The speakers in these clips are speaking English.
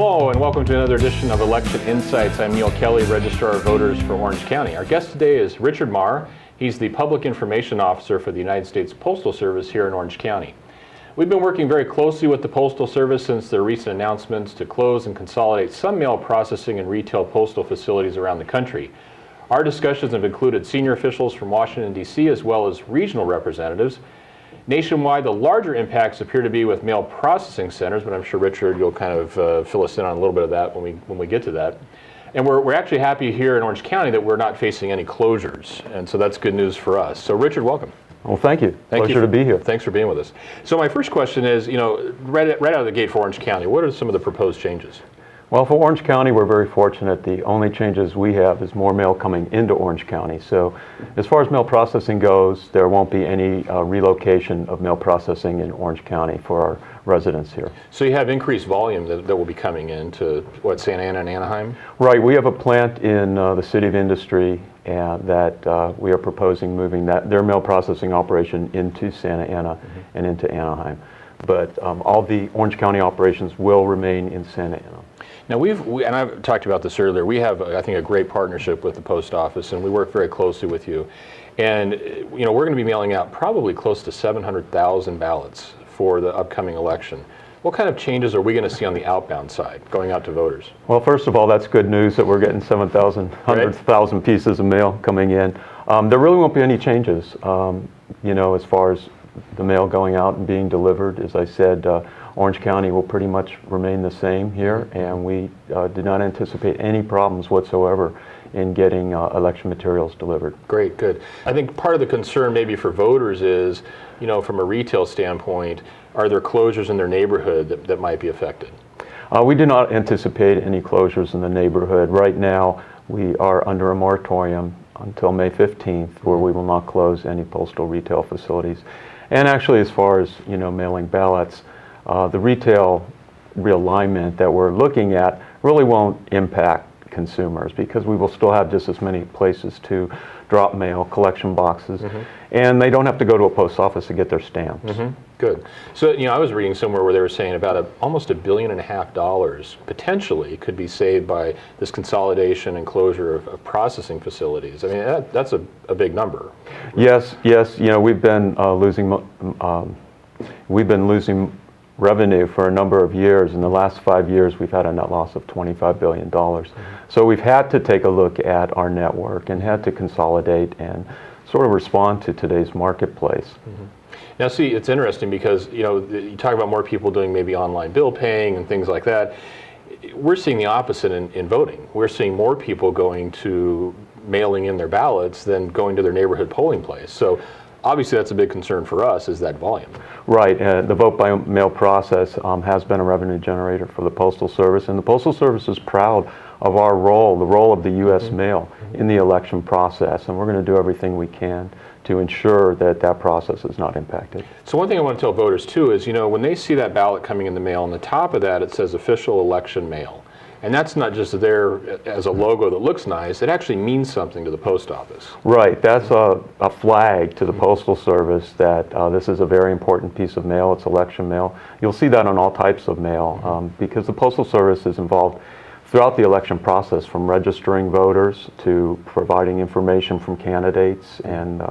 Hello and welcome to another edition of Election Insights. I'm Neal Kelley, Registrar of Voters for Orange County. Our guest today is Richard Maher. He's the Public Information Officer for the United States Postal Service here in Orange County. We've been working very closely with the Postal Service since their recent announcements to close and consolidate some mail processing and retail postal facilities around the country. Our discussions have included senior officials from Washington, D.C., as well as regional representatives. Nationwide, the larger impacts appear to be with mail processing centers, but I'm sure, Richard, you'll kind of fill us in on a little bit of that when we get to that. And we're actually happy here in Orange County that we're not facing any closures, and so that's good news for us. So, Richard, welcome. Well, thank you. Pleasure to be here. Thanks for being with us. So my first question is, right out of the gate for Orange County, what are some of the proposed changes? Well, for Orange County, we're very fortunate. The only changes we have is more mail coming into Orange County. So as far as mail processing goes, there won't be any relocation of mail processing in Orange County for our residents here. So you have increased volume that will be coming into, what, Santa Ana and Anaheim? Right. We have a plant in the City of Industry that we are proposing moving their mail processing operation into Santa Ana and into Anaheim. But all the Orange County operations will remain in Santa Ana. Now and I've talked about this earlier, we have, I think, a great partnership with the post office, and we work very closely with you. And, we're going to be mailing out probably close to 700,000 ballots for the upcoming election. What kind of changes are we going to see on the outbound side, going out to voters? Well, first of all, that's good news that we're getting 100,000 pieces of mail coming in. There really won't be any changes, as far as the mail going out and being delivered. As I said, Orange County will pretty much remain the same here, and we do not anticipate any problems whatsoever in getting election materials delivered. Great, good. I think part of the concern maybe for voters is, from a retail standpoint, are there closures in their neighborhood that might be affected? We do not anticipate any closures in the neighborhood. Right now, we are under a moratorium until May 15th, where we will not close any postal retail facilities. And actually, as far as mailing ballots, the retail realignment that we're looking at really won't impact consumers because we will still have just as many places to drop mail, collection boxes, and they don't have to go to a post office to get their stamps. Good. So, I was reading somewhere where they were saying about almost $1.5 billion potentially could be saved by this consolidation and closure of processing facilities. I mean, that's a big number. Yes. We've been losing revenue for a number of years. In the last 5 years, we've had a net loss of $25 billion. So we've had to take a look at our network and had to consolidate and sort of respond to today's marketplace. Now, see, it's interesting because, you talk about more people doing maybe online bill paying and things like that. We're seeing the opposite in voting. We're seeing more people going to mailing in their ballots than going to their neighborhood polling place. So obviously that's a big concern for us, is that volume. Right. The vote by mail process has been a revenue generator for the Postal Service, and the Postal Service is proud of our role, the role of the U.S. mail in the election process, and we're going to do everything we can to ensure that process is not impacted. So one thing I want to tell voters too is, when they see that ballot coming in the mail, on the top of that it says official election mail. And that's not just there as a logo that looks nice, it actually means something to the post office. Right, that's a flag to the Postal Service that this is a very important piece of mail, it's election mail. You'll see that on all types of mail because the Postal Service is involved throughout the election process, from registering voters to providing information from candidates and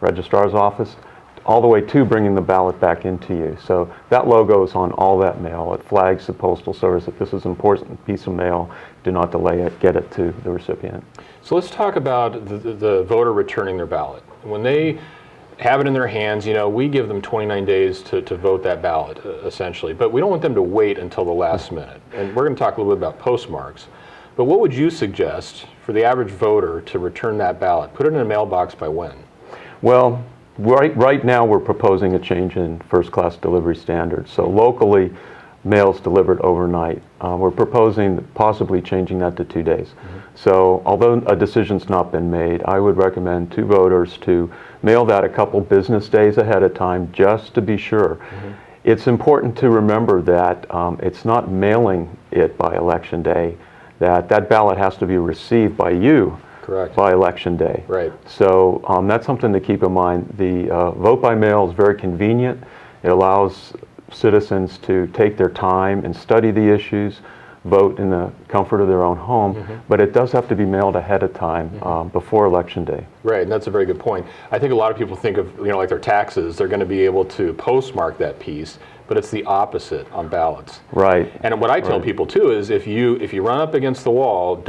Registrar's office, all the way to bringing the ballot back into you. So that logo is on all that mail. It flags the Postal Service that this is an important piece of mail. Do not delay it, get it to the recipient. So let's talk about the voter returning their ballot. When they have it in their hands, we give them 29 days to vote that ballot, essentially. But we don't want them to wait until the last minute. And we're going to talk a little bit about postmarks. But what would you suggest for the average voter to return that ballot? Put it in a mailbox by when? Well, right now we're proposing a change in first-class delivery standards. So locally, mail's delivered overnight. We're proposing possibly changing that to 2 days. So although a decision's not been made, I would recommend to voters to mail that a couple business days ahead of time just to be sure. It's important to remember that it's not mailing it by election day, that ballot has to be received by you. Correct. By election day. Right. So that's something to keep in mind. The vote by mail is very convenient. It allows citizens to take their time and study the issues, vote in the comfort of their own home, but it does have to be mailed ahead of time before Election Day. Right, and that's a very good point. I think a lot of people think of, like their taxes, they're going to be able to postmark that piece, but it's the opposite on ballots. Right. And what I tell people too is if you run up against the wall,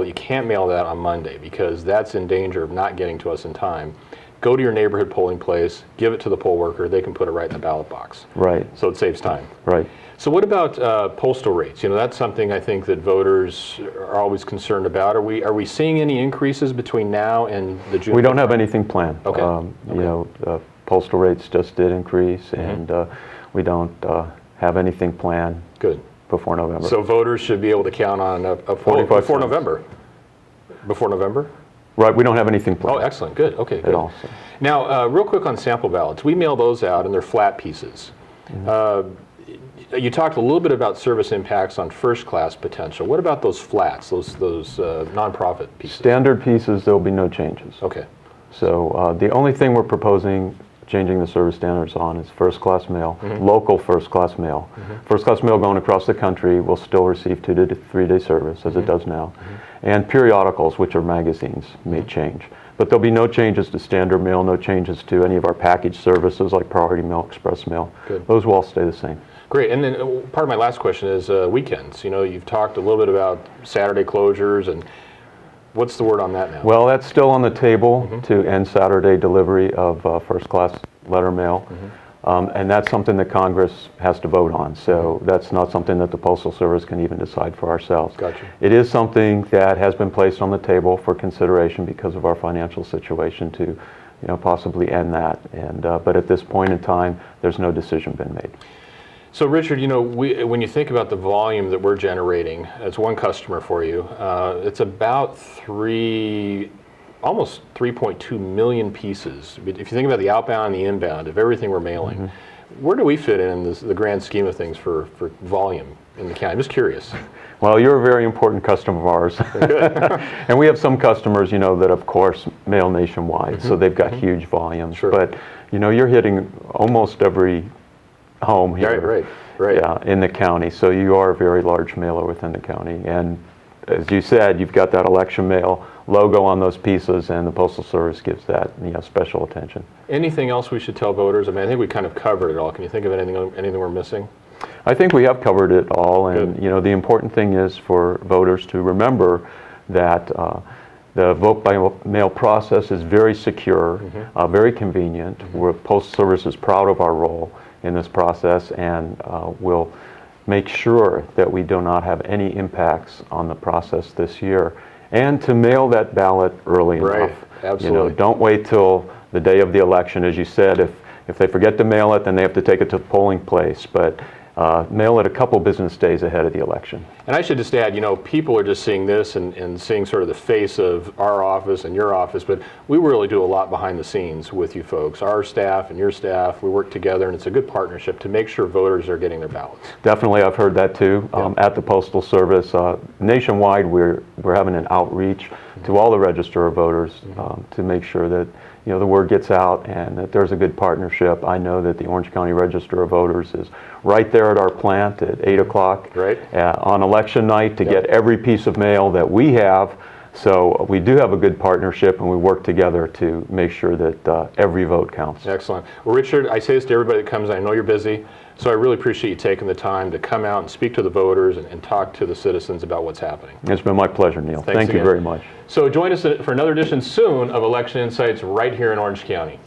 you can't mail that on Monday because that's in danger of not getting to us in time. Go to your neighborhood polling place, give it to the poll worker, they can put it right in the ballot box. Right. So it saves time. Right. So what about postal rates? That's something I think that voters are always concerned about. Are we seeing any increases between now and the June? We don't have anything planned. Okay. Postal rates just did increase, and we don't have anything planned. Good. Before November. So voters should be able to count on before November. Before November? Right. We don't have anything planned. Oh, excellent. Good. Okay. Good. At all. So. Now, real quick on sample ballots. We mail those out, and they're flat pieces. You talked a little bit about service impacts on first-class potential. What about those flats, those nonprofit pieces? Standard pieces, there will be no changes. Okay. So the only thing we're proposing changing the service standards on is first-class mail, local first-class mail. First-class mail going across the country will still receive 2 to 3 day service, as it does now. And periodicals, which are magazines, may change. But there'll be no changes to standard mail, no changes to any of our package services like priority mail, express mail. Good. Those will all stay the same. Great. And then part of my last question is weekends. You've talked a little bit about Saturday closures, and what's the word on that now? Well, that's still on the table to end Saturday delivery of first-class letter mail. And that's something that Congress has to vote on. So that's not something that the Postal Service can even decide for ourselves. Gotcha. It is something that has been placed on the table for consideration because of our financial situation to possibly end that. And but at this point in time, there's no decision been made. So Richard, when you think about the volume that we're generating, as one customer for you, it's about almost 3.2 million pieces. If you think about the outbound and the inbound of everything we're mailing, where do we fit in the grand scheme of things for volume in the county? I'm just curious. Well, you're a very important customer of ours. And we have some customers, that of course mail nationwide, so they've got huge volumes. Sure. But, you're hitting almost every home here. Right. Yeah, in the county. So you are a very large mailer within the county. And as you said, you've got that election mail logo on those pieces, and the Postal Service gives that special attention. Anything else we should tell voters? I mean, I think we kind of covered it all. Can you think of anything we're missing? I think we have covered it all, and Good. The important thing is for voters to remember that the vote by mail process is very secure, very convenient. Postal Service is proud of our role in this process, and we'll make sure that we do not have any impacts on the process this year. And to mail that ballot early enough. Absolutely. Don't wait till the day of the election. As you said, if they forget to mail it, then they have to take it to the polling place. But mail it a couple business days ahead of the election. And I should just add, people are just seeing this and seeing sort of the face of our office and your office, but we really do a lot behind the scenes with you folks. Our staff and your staff, we work together, and it's a good partnership to make sure voters are getting their ballots. Definitely, I've heard that too. At the Postal Service, nationwide, we're having an outreach to all the Registrar voters to make sure that the word gets out and that there's a good partnership. I know that the Orange County Register of Voters is right there at our plant at 8 o'clock on election night to get every piece of mail that we have. So we do have a good partnership, and we work together to make sure that every vote counts. Excellent. Well, Richard, I say this to everybody that comes. I know you're busy, so I really appreciate you taking the time to come out and speak to the voters and talk to the citizens about what's happening. It's been my pleasure, Neal. Thank you very much. So join us for another edition soon of Election Insights right here in Orange County.